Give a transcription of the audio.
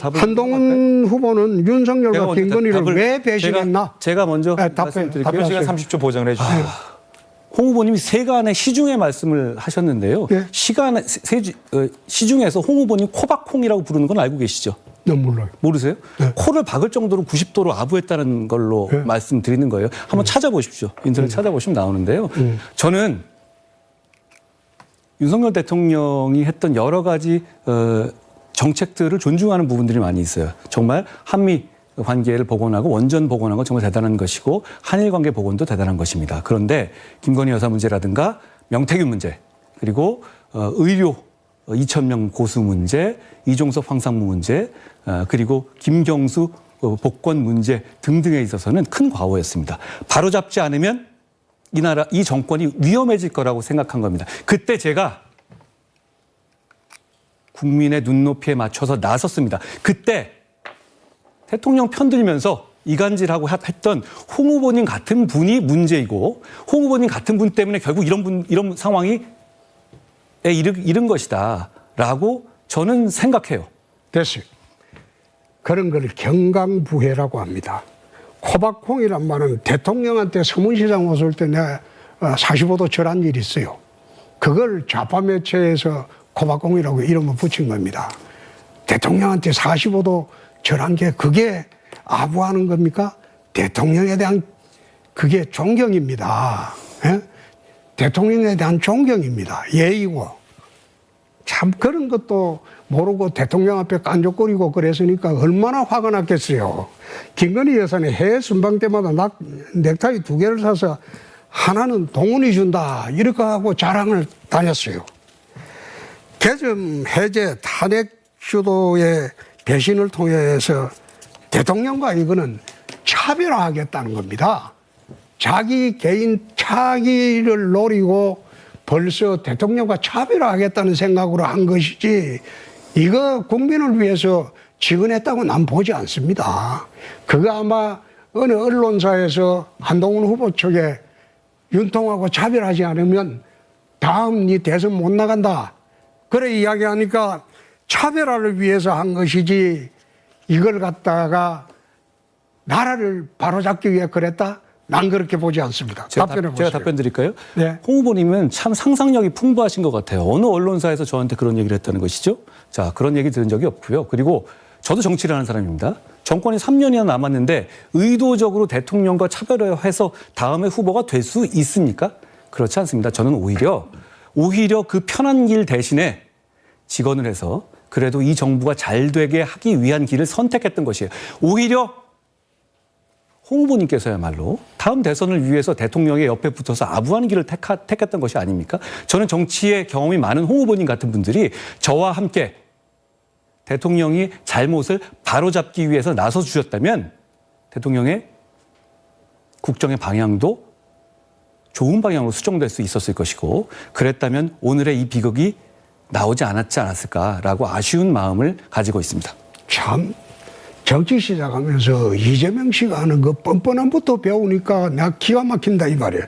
한동훈 후보는 윤석열과 김건희를 왜 배신했나? 제가 먼저 말씀드릴게요. 답변 시간 30초 보장을 해주세요. 홍 후보님이 세간의 시중의 말씀을 하셨는데요. 예. 시중에서 홍 후보님 코박홍이라고 부르는 건 알고 계시죠? 난 몰라요. 모르세요? 네. 코를 박을 정도로 90도로 아부했다는 걸로 네. 말씀드리는 거예요. 한번 찾아보십시오. 인터넷 찾아보시면 나오는데요. 저는 윤석열 대통령이 했던 여러 가지 정책들을 존중하는 부분들이 많이 있어요. 정말 한미 관계를 복원하고 원전 복원한 건 정말 대단한 것이고 한일 관계 복원도 대단한 것입니다. 그런데 김건희 여사 문제라든가 명태균 문제 그리고 의료 2,000명 고수 문제, 이종섭 황상무 문제 그리고 김경수 복권 문제 등등에 있어서는 큰 과오였습니다. 바로잡지 않으면 이 정권이 위험해질 거라고 생각한 겁니다. 그때 제가 국민의 눈높이에 맞춰서 나섰습니다. 그때 대통령 편들면서 이간질하고 했던 홍 후보님 같은 분이 문제이고 홍 후보님 같은 분 때문에 결국 이런 상황이 이른 것이다라고 저는 생각해요. 됐어요. 그런 걸 경강부회라고 합니다. 코박홍이란 말은 대통령한테 서문시장 왔을 때 내가 45도 절한 일이 있어요. 그걸 좌파 매체에서 코박홍이라고 이름을 붙인 겁니다. 대통령한테 45도 절한 게 그게 아부하는 겁니까? 대통령에 대한 그게 존경입니다. 예? 대통령에 대한 존경입니다. 예의고. 참 그런 것도 모르고 대통령 앞에 깐족거리고 그랬으니까 얼마나 화가 났겠어요. 김건희 여사는 해외 순방 때마다 넥타이 2개를 사서 하나는 동훈이 준다 이렇게 하고 자랑을 다녔어요. 개점 해제 탄핵 주도의 배신을 통해서 대통령과 이거는 차별화하겠다는 겁니다. 자기 개인 차기를 노리고 벌써 대통령과 차별화하겠다는 생각으로 한 것이지 이거 국민을 위해서 지원했다고 난 보지 않습니다. 그거 아마 어느 언론사에서 한동훈 후보 쪽에 윤통하고 차별하지 않으면 다음 네 대선 못 나간다. 그래 이야기하니까 차별화를 위해서 한 것이지 이걸 갖다가 나라를 바로잡기 위해 그랬다? 난 그렇게 보지 않습니다. 답변해 보세요. 제가 답변 드릴까요? 네. 홍 후보님은 참 상상력이 풍부하신 것 같아요. 어느 언론사에서 저한테 그런 얘기를 했다는 것이죠? 자, 그런 얘기 들은 적이 없고요. 그리고 저도 정치를 하는 사람입니다. 정권이 3년이나 남았는데 의도적으로 대통령과 차별화해서 다음에 후보가 될 수 있습니까? 그렇지 않습니다. 저는 오히려 그 편한 길 대신에 직언을 해서 그래도 이 정부가 잘 되게 하기 위한 길을 선택했던 것이에요. 오히려 홍 후보님께서야말로 다음 대선을 위해서 대통령의 옆에 붙어서 아부하는 길을 택했던 것이 아닙니까? 저는 정치에 경험이 많은 홍 후보님 같은 분들이 저와 함께 대통령이 잘못을 바로잡기 위해서 나서주셨다면 대통령의 국정의 방향도 좋은 방향으로 수정될 수 있었을 것이고 그랬다면 오늘의 이 비극이 나오지 않았을까라고 아쉬운 마음을 가지고 있습니다. 참 정치 시작하면서 이재명 씨가 하는 그 뻔뻔함부터 배우니까 내가 기가 막힌다 이 말이에요.